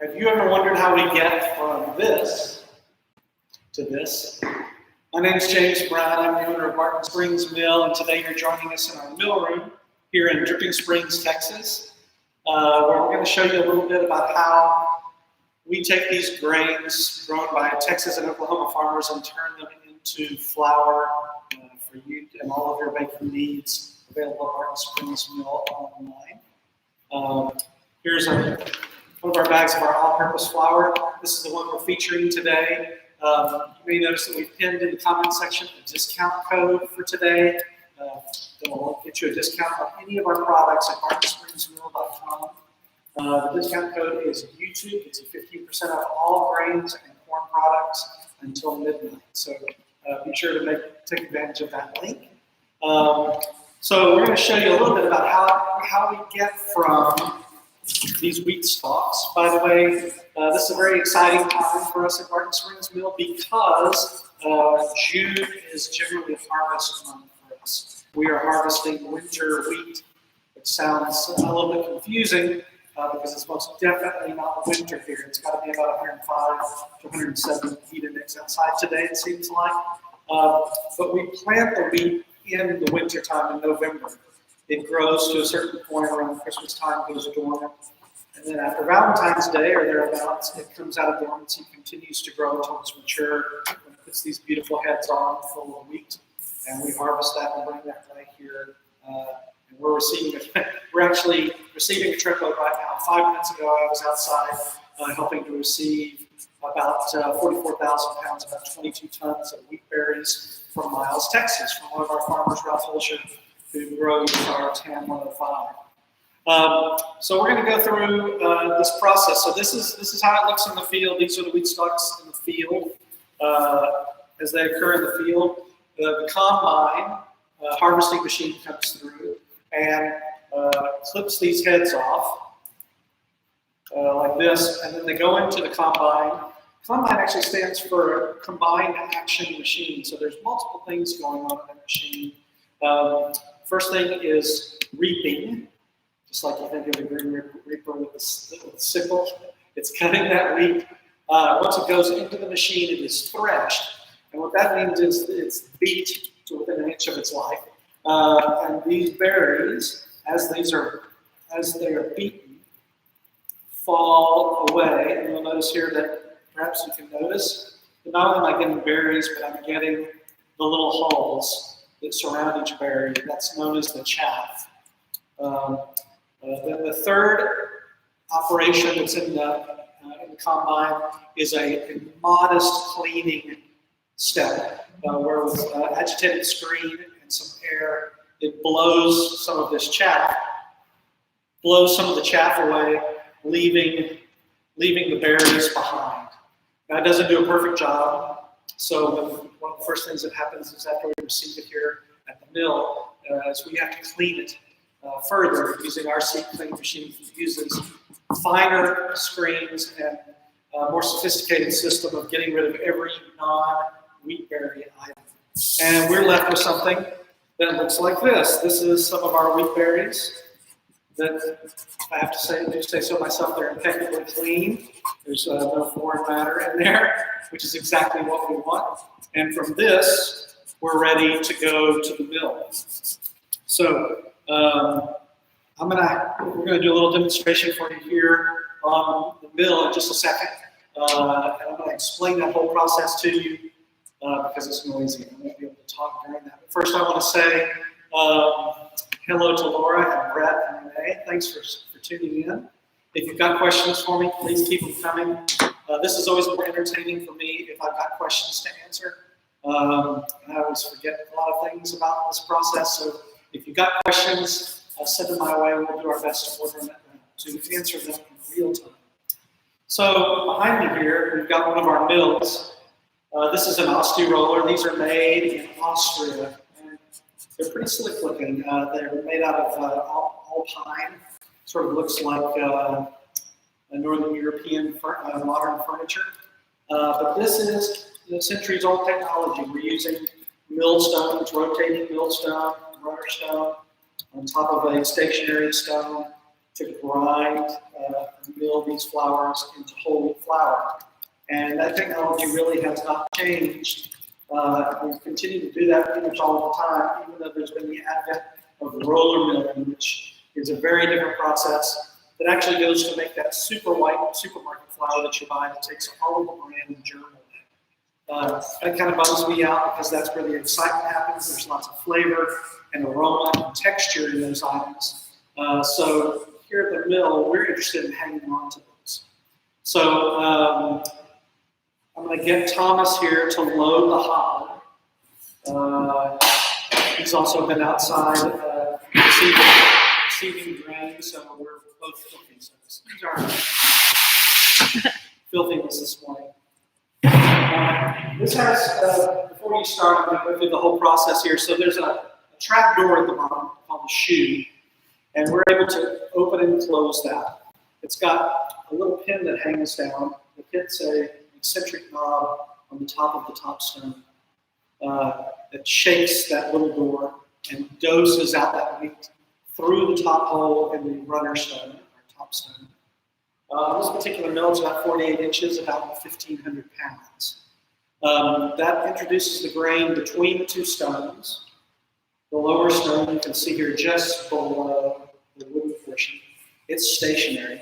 Have you ever wondered how we get from this to this? My name is James Brown. I'm the owner of Barton Springs Mill, and today you're joining us in our mill room here in Dripping Springs, Texas, where we're going to show you a little bit about how we take these grains grown by Texas and Oklahoma farmers and turn them into flour for you and all of your baking needs, available at Barton Springs Mill online. Here's one of our bags of our all-purpose flour. This is the one we're featuring today. You may notice that we've pinned in the comment section a discount code for today. That'll get you a discount on any of our products at bartonspringsmill.com. The discount code is YouTube. It's a 15% off all grains and corn products until midnight. So be sure to take advantage of that link. So we're going to show you a little bit about how we get from these wheat stalks. By the way, this is a very exciting time for us at Barton Springs Mill because June is generally harvest month for us. We are harvesting winter wheat, which sounds a little bit confusing because it's most definitely not winter here. It's got to be about 105 to 107 heat index outside today, it seems like. But we plant the wheat in the winter time in November. It grows to a certain point around Christmas time, goes dormant. And then after Valentine's Day or thereabouts, it comes out of dormancy, continues to grow until it's mature, and it puts these beautiful heads on full of wheat. And we harvest that and bring that right here. And we're actually receiving a truckload right now. 5 minutes ago, I was outside helping to receive about 44,000 pounds, about 22 tons of wheat berries from Miles, Texas, from one of our farmers, Ralph Hilscher, who grows our TAM 105. So we're going to go through this process. So this is how it looks in the field. These are the wheat stalks in the field as they occur in the field. The combine harvesting machine comes through and clips these heads off like this, and then they go into the combine. Combine actually stands for Combined Action Machine. So there's multiple things going on in that machine. First thing is reaping, just like you think of a green reaper with the sickle. It's cutting that wheat. Once it goes into the machine, it is threshed. And what that means is it's beat to within an inch of its life. And these berries, as they are beaten, fall away. And you'll notice here that perhaps you can notice that not only am I getting berries, but I'm getting the little hulls that surround each berry. That's known as the chaff. Then the third operation that's in the combine is a modest cleaning step where with agitated screen and some air, it blows some of this chaff, blows some of the chaff away, leaving the berries behind. Now, it doesn't do a perfect job. So one of the first things that happens is after we receive it here at the mill, is we have to clean it further using our seed cleaning machine, that uses finer screens and a more sophisticated system of getting rid of every non-wheat berry item. And we're left with something that looks like this. This is some of our wheat berries that I have to say so myself, they're impeccably clean. There's no foreign matter in there, which is exactly what we want. And from this, we're ready to go to the mill. So we're going to do a little demonstration for you here on the mill in just a second. And I'm going to explain that whole process to you because it's noisy. I won't be able to talk during that. But first, I want to say hello to Laura and Brett and Renee. Thanks for tuning in. If you've got questions for me, please keep them coming. This is always more entertaining for me if I've got questions to answer. I always forget a lot of things about this process. So if you've got questions, send them my way. We'll do our best to answer them in real time. So behind me here, we've got one of our mills. This is an Osti roller. These are made in Austria. And they're pretty slick looking. They're made out of all pine. Sort of looks like a Northern European modern furniture. But this is centuries-old technology. We're using millstones, rotating millstone, rudder stone, on top of a stationary stone to grind and mill these flours into whole wheat flour. And that technology really has not changed. We continue to do that pretty much all the time, even though there's been the advent of roller milling, which is a very different process that actually goes to make that super white supermarket flour that you buy that takes all of the bran and germ away. That kind of bums me out because that's where the excitement happens. There's lots of flavor and aroma and texture in those items. So here at the mill, we're interested in hanging on to those. So I'm going to get Thomas here to load the hopper. He's also been outside receiving grain, so we're both filthy. So excuse our filthiness this morning. This has, before you start, I'm going to go through the whole process here. So there's a trap door at the bottom called the shoe, and we're able to open and close that. It's got a little pin that hangs down that hits an eccentric knob on the top of the top stone that shakes that little door and doses out that wheat through the top hole in the runner stone, or top stone. This particular mill is about 48 inches, about 1,500 pounds. That introduces the grain between the two stones. The lower stone, you can see here just below the wooden portion, it's stationary.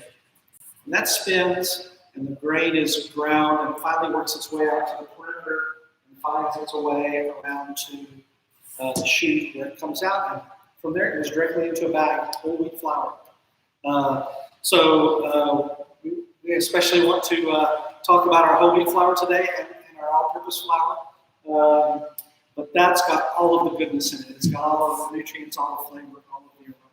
And that spins, and the grain is ground and finally works its way out to the perimeter and finds its way around to the chute where it comes out. And from there, it goes directly into a bag of whole wheat flour. We especially want to talk about our whole wheat flour today and our all-purpose flour. But that's got all of the goodness in it. It's got all of the nutrients, all the flavor, all of the aroma.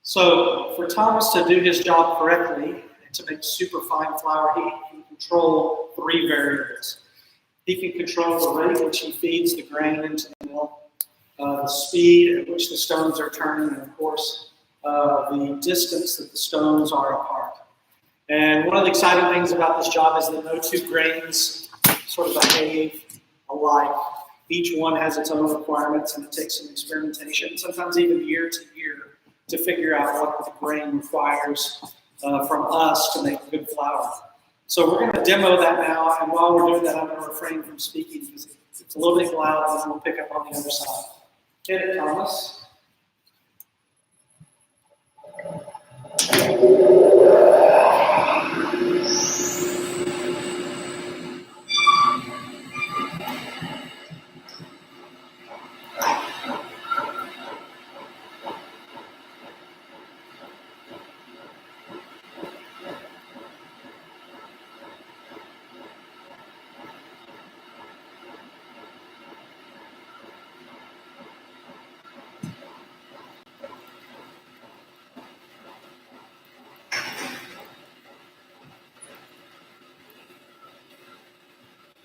So for Thomas to do his job correctly and to make super fine flour, he can control 3 variables. He can control the rate at which he feeds the grain into the mill, the speed at which the stones are turning, and of course, the distance that the stones are apart. And one of the exciting things about this job is that no 2 grains sort of behave alike. Each one has its own requirements, and it takes some experimentation, sometimes even year to year, to figure out what the grain requires from us to make good flour. So we're going to demo that now, and while we're doing that, I'm going to refrain from speaking because it's a little bit loud, and then we'll pick up on the other side. Get it, Thomas?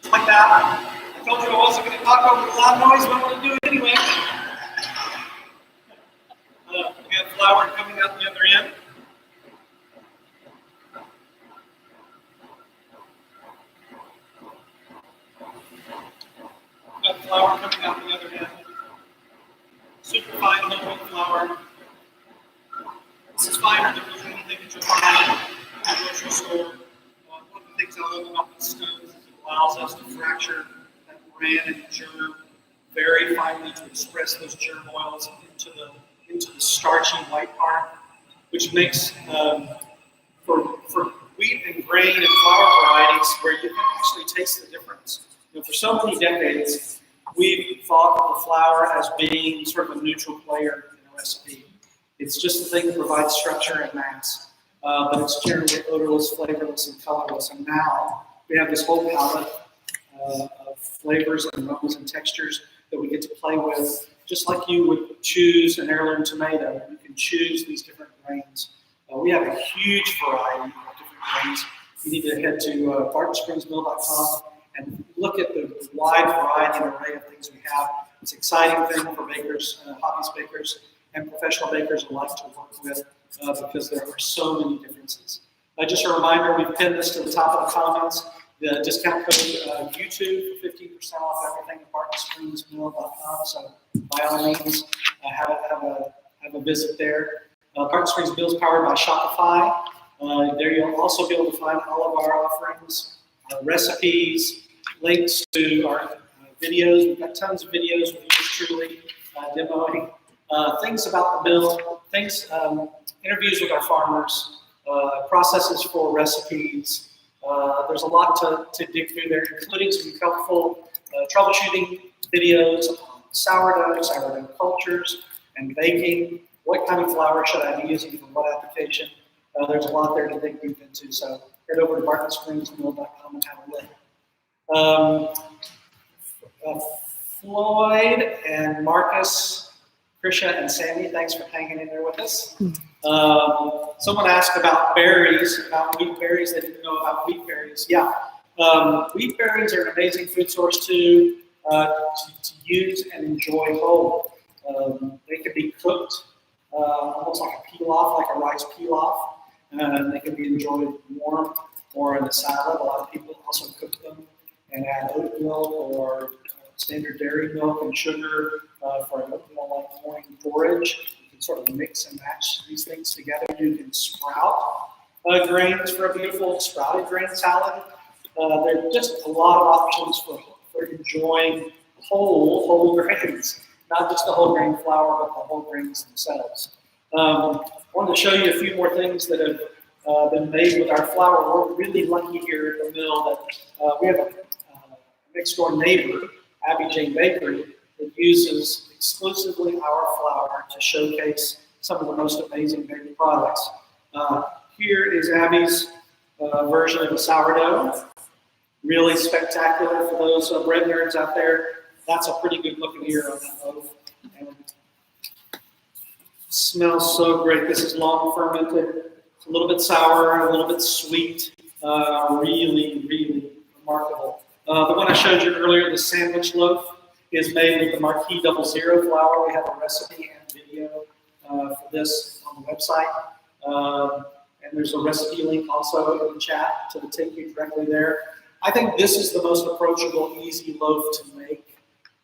Like that. I told you I wasn't going to talk over the loud noise, but I'm going to do it anyway. We have flour coming out the other end. We've got flour coming out the other end. Super fine whole wheat flour. This is finer than anything that you'll find in the grocery store. One of the things I love about these stones is it allows us to fracture that bran and germ very finely to express those germ oils into the starchy white part, which makes for wheat and grain and flour varieties where you can actually taste the difference. You know, for so many decades, we've thought of the flour as being sort of a neutral player in a recipe. It's just the thing that provides structure and mass, but it's generally odorless, flavorless, and colorless. And now we have this whole palette of flavors and aromas and textures that we get to play with. Just like you would choose an heirloom tomato, you can choose these different grains. We have a huge variety of different grains. You need to head to bartonspringsmill.com and look at the wide variety and array of things we have. It's an exciting thing for bakers, hobbyist bakers, and professional bakers alike to work with because there are so many differences. Just a reminder, we've pinned this to the top of the comments. The discount code YouTube for 15% off everything at bartonspringsmill.com. So by all means, have a visit there. Barton Springs Mill is powered by Shopify. There you'll also be able to find all of our offerings, our recipes, links to our videos. We've got tons of videos with yours truly demoing things about the mill, interviews with our farmers, processes for recipes. There's a lot to dig through there, including some helpful troubleshooting videos on sourdough cultures, and baking. What kind of flour should I be using for what application? There's a lot there to dig deep into, so head over to bartonspringsmill.com and have a look. Floyd and Marcus, Krisha and Sammy, thanks for hanging in there with us. Someone asked about berries, about wheat berries. They didn't know about wheat berries. Yeah, wheat berries are an amazing food source to use and enjoy whole. They can be cooked almost like a peel-off, like a rice peel-off. They can be enjoyed warm or in a salad. A lot of people also cook them and add oat milk or standard dairy milk and sugar for an oatmeal-like morning porridge. You can sort of mix and match these things together. You can sprout grains for a beautiful sprouted grain salad. There are just a lot of options for enjoying whole grains, not just the whole grain flour, but the whole grains themselves. I wanted to show you a few more things that have been made with our flour. We're really lucky here at the mill that we have a next door neighbor, Abby Jane Bakery, that uses exclusively our flour to showcase some of the most amazing bakery products. Here is Abby's version of a sourdough. Really spectacular for those bread nerds out there. That's a pretty good looking ear on that loaf. And smells so great. This is long fermented. It's a little bit sour, a little bit sweet. Really, really remarkable. The one I showed you earlier, the sandwich loaf, is made with the Marquis 00 flour. We have a recipe and video for this on the website. And there's a recipe link also in the chat to take you directly there. I think this is the most approachable, easy loaf to make.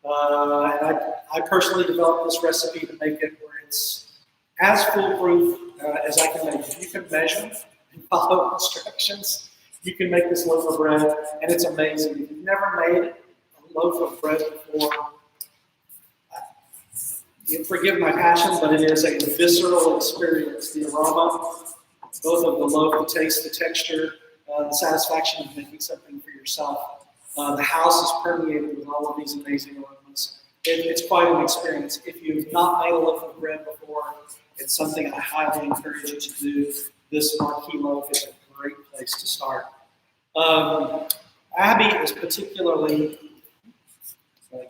And I personally developed this recipe to make it where it's as foolproof as I can make it. You can measure and follow instructions. You can make this loaf of bread, and it's amazing. If you've never made a loaf of bread before, you forgive my passion, but it is a visceral experience. The aroma, both of the loaf, the taste, the texture, the satisfaction of making something for yourself. The house is permeated with all of these amazing aromas. It's quite an experience. If you've not made a loaf of bread before, it's something I highly encourage you to do. This Marquis loaf is a great place to start. Abby is particularly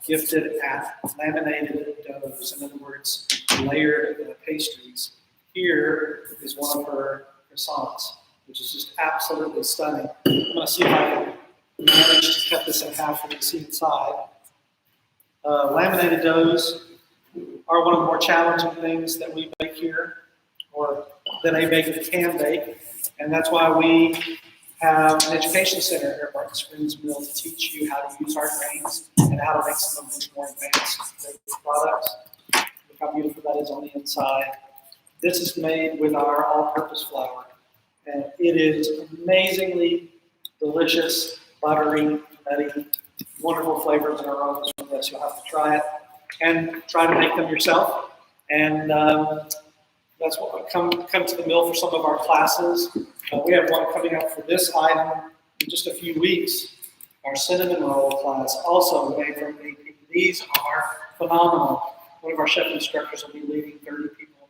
gifted at laminated doughs, in other words, layered pastries. Here is one of her croissants, which is just absolutely stunning. I'm going to see if I can manage to cut this in half for you to see inside. Laminated doughs are one of the more challenging things that we bake here, or that a baker can bake, and that's why we have an education center here at Barton Springs Mill to teach you how to use our grains and how to make some of these more advanced products. Look how beautiful that is on the inside. This is made with our all-purpose flour, and it is amazingly delicious, buttery, nutty, wonderful flavors and aromas from this. You'll have to try it and try to make them yourself. And that's what will come to the mill for some of our classes. We have one coming up for this item in just a few weeks. Our cinnamon roll class, also made from AP. These are phenomenal. One of our chef instructors will be leading 30 people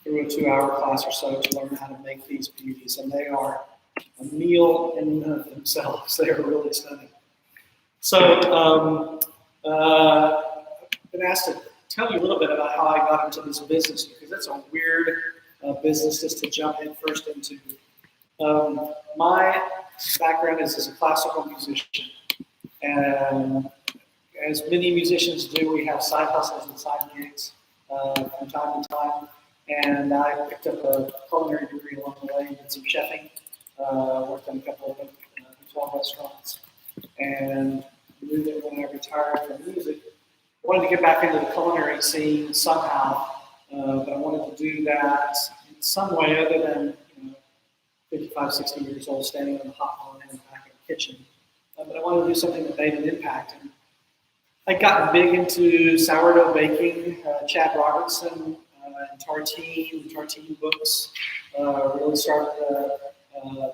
through a 2-hour class or so to learn how to make these beauties. And they are a meal in themselves. They are really stunning. So I've been asked to tell you a little bit about how I got into this business, because it's a weird business just to jump in first into. My background is as a classical musician, and as many musicians do, we have side hustles and side gigs from time to time. And I picked up a culinary degree along the way and did some chefing, worked on a couple of hotel restaurants, and knew that when I retired from music, I wanted to get back into the culinary scene somehow, but I wanted to do that in some way other than 55, 60 years old standing on the hot line in the back of the kitchen. But I wanted to do something that made an impact. And I'd gotten big into sourdough baking. Chad Robertson and Tartine books really started a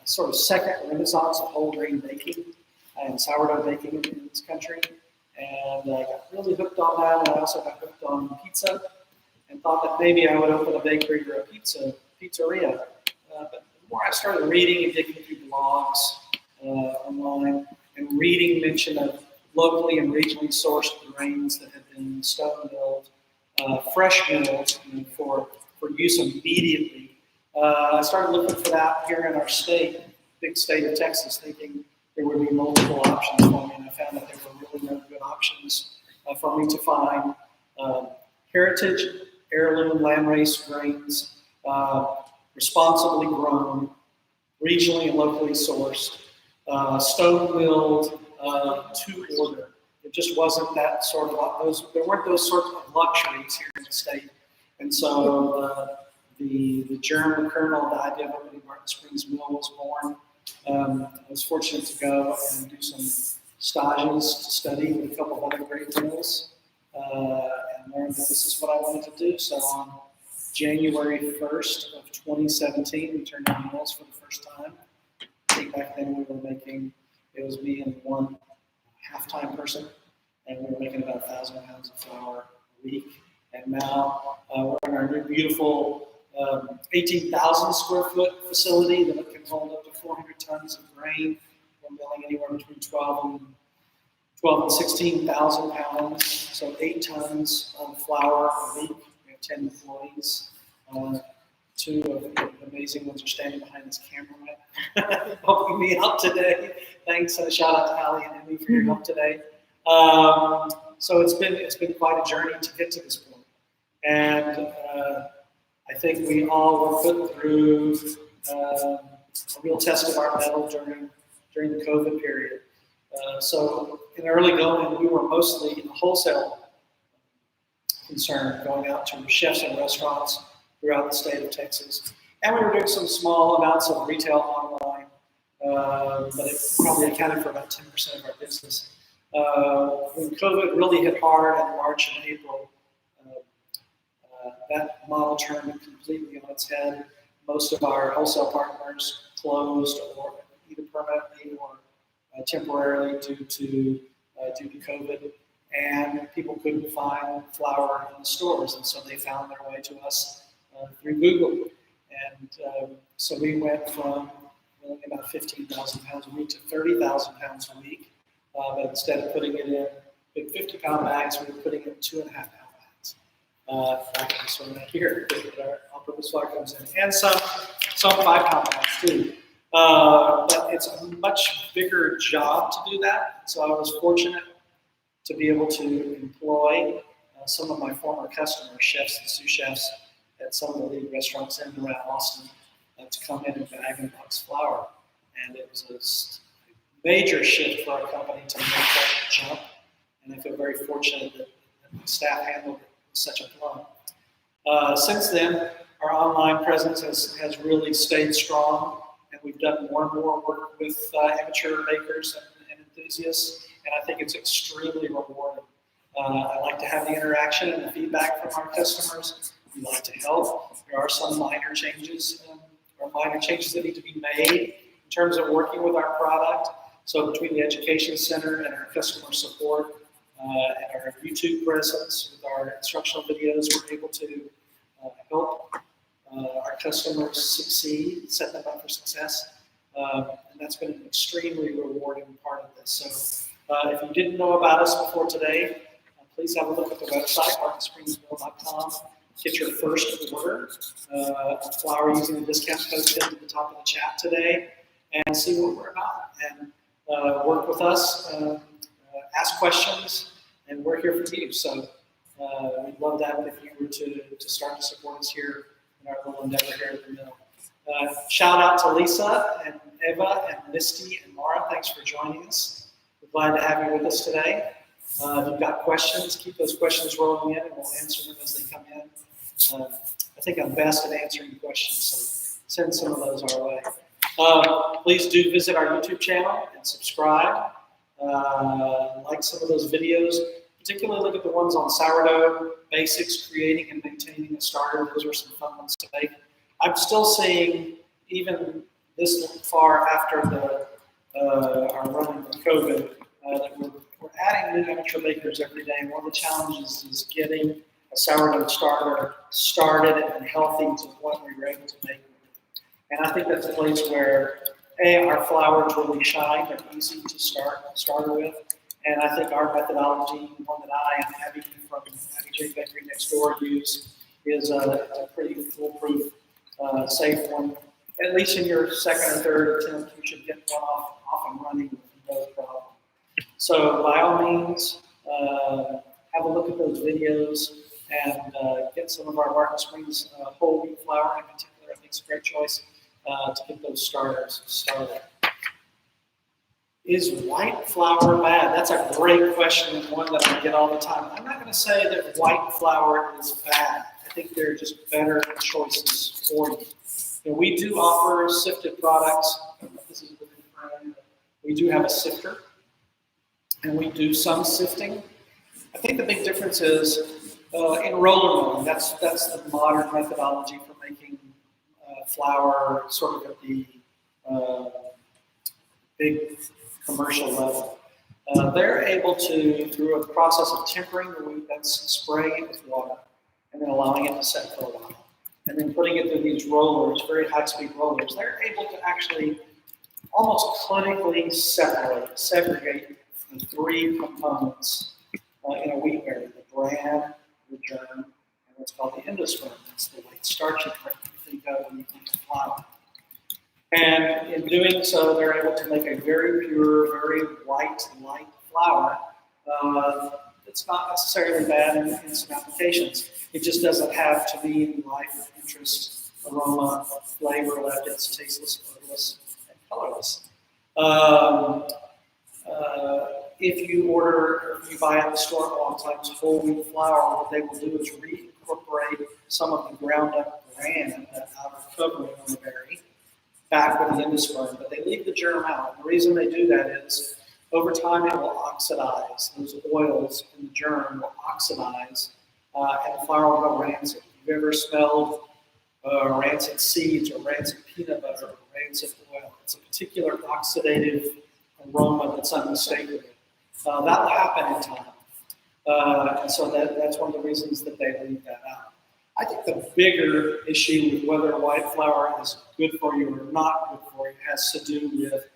sort of second renaissance of whole grain baking and sourdough baking in this country. And I got really hooked on that, and I also got hooked on pizza and thought that maybe I would open a bakery or a pizzeria. But the more I started reading and digging through blogs online and reading mention of locally and regionally sourced grains that had been stone milled, fresh milled for use immediately, I started looking for that here in our state, big state of Texas, thinking there would be multiple options for me, and I found that there were really no good options for me to find heritage, heirloom, landrace grains, responsibly grown, regionally and locally sourced, stone milled to order. It just wasn't that sort of there weren't those sorts of luxuries here in the state, and so the germ, the kernel, the idea of opening Barton Springs Mill was born. I was fortunate to go and do some stages to study with a couple of other great mills and learn that this is what I wanted to do. So on January 1st of 2017, we turned on mills for the first time. I think back then we were making, it was me and one half-time person, and we were making about 1,000 pounds of flour a week. And now we're in our new beautiful 18,000 square foot facility that can hold up to 400 tons of grain. We're milling anywhere between 12 and 16,000 pounds, so 8 tons of flour a week. We have 10 employees. Two of the amazing ones are standing behind this camera, helping me out today. Thanks, shout out to Allie and Emily for your help today. So it's been quite a journey to get to this point, and I think we all were put through a real test of our mettle during the COVID period. So in early going, we were mostly a wholesale concern, going out to chefs and restaurants throughout the state of Texas. And we were doing some small amounts of retail online, but it probably accounted for about 10% of our business. When COVID really hit hard in March and April, that model turned completely on its head. Most of our wholesale partners closed, or either permanently or temporarily due to COVID, and people couldn't find flour in the stores, and so they found their way to us through Google. And so we went from milling about 15,000 pounds a week to 30,000 pounds a week, but instead of putting it in big 50-pound bags, we were putting it in 2.5-pound bags. Back in this one right here, where our all-purpose flour comes in, and some 5-pound bags too. But it's a much bigger job to do that. So I was fortunate to be able to employ some of my former customers, chefs and sous chefs at some of the lead restaurants in and around Austin, to come in and bag and box flour. And it was a major shift for our company to make that jump. And I feel very fortunate that my staff handled it with such a plum. Since then, our online presence has really stayed strong, and we've done more and more work with amateur bakers and enthusiasts, and I think it's extremely rewarding. I like to have the interaction and the feedback from our customers. We like to help. There are some minor changes that need to be made in terms of working with our product. So between the Education Center and our customer support and our YouTube presence with our instructional videos, we're able to help our customers succeed, set them up for success. And that's been an extremely rewarding part of this. So if you didn't know about us before today, please have a look at the website, bartonspringsmill.com. Get your first order of flour using the discount code pinned at the top of the chat today, and see what we're about. And work with us, ask questions, and we're here for you. So we'd love that if you were to start to support us here in our little endeavor here at the mill. Shout out to Lisa and Eva and Misty and Mara. Thanks for joining us. We're glad to have you with us today. If you've got questions, keep those questions rolling in, and we'll answer them as they come in. I think I'm best at answering questions, so send some of those our way. Please do visit our YouTube channel and subscribe. Like some of those videos, particularly look at the ones on sourdough basics, creating and maintaining a starter. Those are some fun ones to make. I'm still seeing, even this far after our run of COVID, that we're adding new amateur bakers every day. And one of the challenges is getting a sourdough starter started and healthy to what we were able to make. And I think that's a place where, our flours really shine. They're easy to start with. And I think our methodology, one that I and Abby from Abby J Bakery next door use, is a pretty foolproof, safe one. At least in your second or third attempt, you should get one off and running with no problem. So by all means, have a look at those videos and get some of our Barton Springs whole wheat flour in particular. I think it's a great choice to get those starters started. Is white flour bad? That's a great question and one that I get all the time. I'm not going to say that white flour is bad. I think there are just better choices for you. We do offer sifted products. This is we do have a sifter, and we do some sifting. I think the big difference is in roller milling. That's the modern methodology for making flour, sort of at the big commercial level. They're able to, through a process of tempering the wheat, that's spraying it with water, and then allowing it to set for a while, and then putting it through these rollers, very high-speed rollers. They're able to actually almost clinically segregate the three components in a wheat berry: the bran, the germ, and what's called the endosperm. That's the white starchy part you think of when you think of flour. And in doing so, they're able to make a very pure, very white, light flour. It's not necessarily bad in some applications. It just doesn't have, to me, any life, interest, aroma, flavor left. It's tasteless, odorless, and colorless. If you buy at the store, a lot of times whole wheat flour, what they will do is reincorporate some of the ground up bran, that outer covering on the berry, back with the endosperm, but they leave the germ out. The reason they do that is over time it will oxidize. Those oils in the germ will oxidize, and the flour will go rancid. If you've ever smelled rancid seeds or rancid peanut butter or rancid oil, it's a particular oxidative aroma that's unmistakable. That will happen in time. And so that's one of the reasons that they leave that out. I think the bigger issue with whether white flour is good for you or not good for you has to do with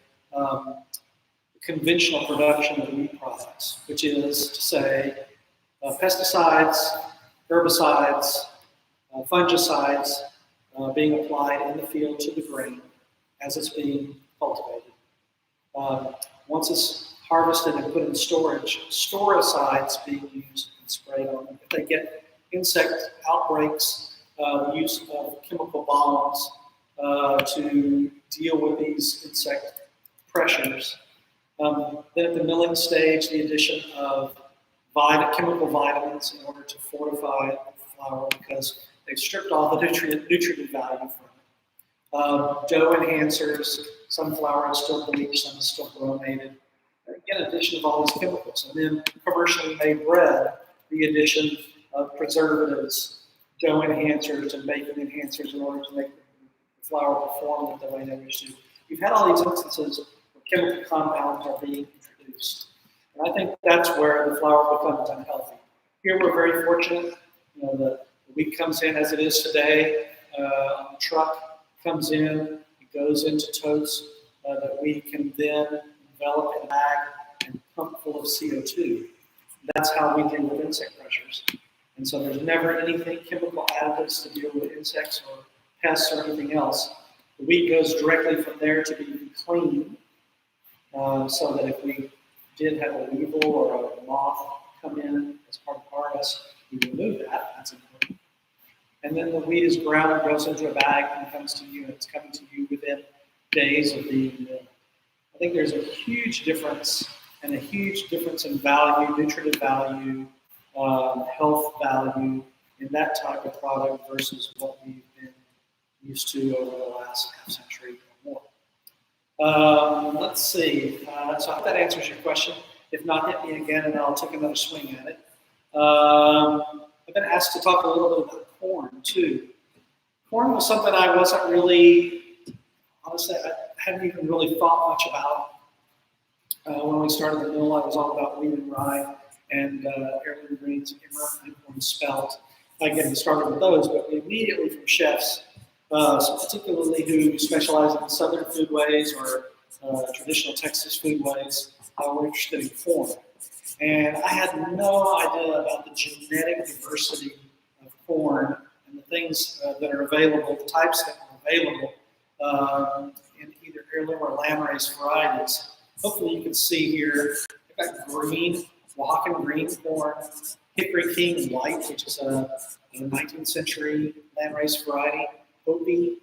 conventional production of wheat products, which is to say pesticides, herbicides, fungicides being applied in the field to the grain as it's being cultivated. Once it's harvested and put in storage, storicides being used and sprayed on them. If they get insect outbreaks, the use of chemical bombs to deal with these insect pressures. Then at the milling stage, the addition of chemical vitamins in order to fortify the flour because they've stripped all the nutrient value from it. Dough enhancers, some flour is still bleached, some is still bromated. Again, addition of all these chemicals. And then commercially made bread, the addition of preservatives, dough enhancers, and bacon enhancers in order to make the flour perform the way they wish to. You've had all these instances where chemical compounds are being introduced. And I think that's where the flour becomes unhealthy. Here we're very fortunate. The wheat comes in as it is today on the truck, comes in, it goes into totes that we can then envelop in a bag and pump full of CO2. That's how we deal with insect pressures. And so there's never anything, chemical additives to deal with insects or pests or anything else. The wheat goes directly from there to be cleaned so that if we did have a weevil or a moth come in as part of harvest, we remove that. That's important. And then the wheat is ground, goes into a bag, and comes to you. And it's coming to you within days of being milled. I think there's a huge difference, and a huge difference in value, nutritive value, health value, in that type of product versus what we've been used to over the last half century or more. Let's see. So I hope that answers your question. If not, hit me again and I'll take another swing at it. I've been asked to talk a little bit about corn too. Corn was something I wasn't really, honestly, I hadn't even really thought much about. When we started the mill, I was all about wheat and rye and heirloom greens, and corn spelt. Getting started with those, but immediately from chefs, particularly who specialize in Southern foodways or traditional Texas foodways, were interested in corn. And I had no idea about the genetic diversity of corn and the things that are available, the types that are available in either heirloom or landrace varieties. Hopefully you can see here, I've got green, Oaxacan green corn, Hickory King White, which is a 19th century landrace variety, Hopi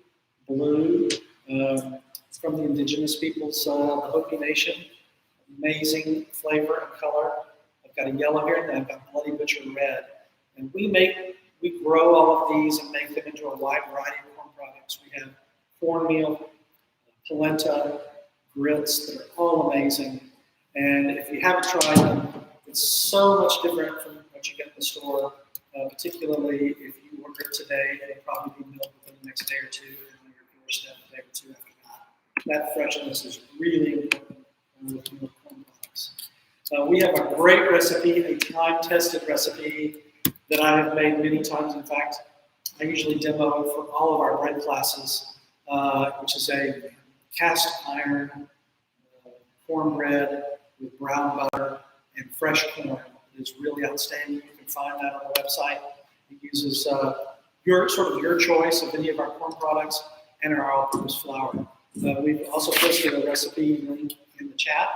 Blue from the indigenous peoples of the Hopi Nation. Amazing flavor and color. I've got a yellow here, and then I've got Bloody Butcher Red. And we grow all of these and make them into a wide variety of corn products. We have cornmeal, polenta, grits that are all amazing. And if you haven't tried them, it's so much different from what you get in the store, particularly if you order it today, it'll probably be milled within the next day or two, and on your doorstep a day or two after that. That freshness is really important with corn products. We have a great recipe, a time-tested recipe that I have made many times. In fact, I usually demo it for all of our bread classes, which is a cast iron cornbread with brown butter and fresh corn. It is really outstanding. You can find that on the website. It uses your choice of any of our corn products and our all-purpose flour. We've also posted a recipe link in the chat,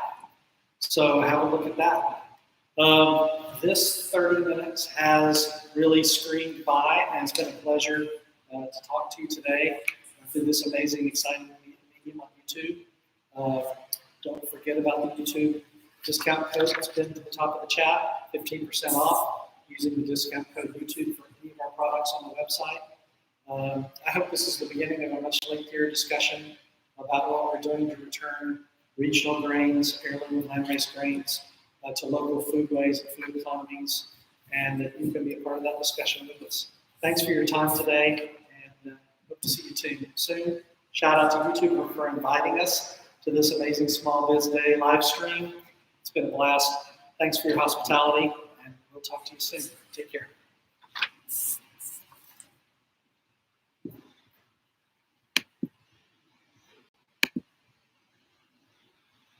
so have a look at that. This 30 minutes has really screamed by, and it's been a pleasure to talk to you today through this amazing, exciting medium on YouTube. Don't forget about the YouTube discount code that's pinned to the top of the chat, 15% off using the discount code YouTube for any of our products on the website. I hope this is the beginning of a much lengthier discussion about what we're doing to return regional grains, heirloom and landrace grains to local foodways and food economies, and that you can be a part of that discussion with us. Thanks for your time today, and hope to see you soon. Shout out to YouTube for inviting us to this amazing Small Biz Day live stream. It's been a blast. Thanks for your hospitality, and we'll talk to you soon. Take care.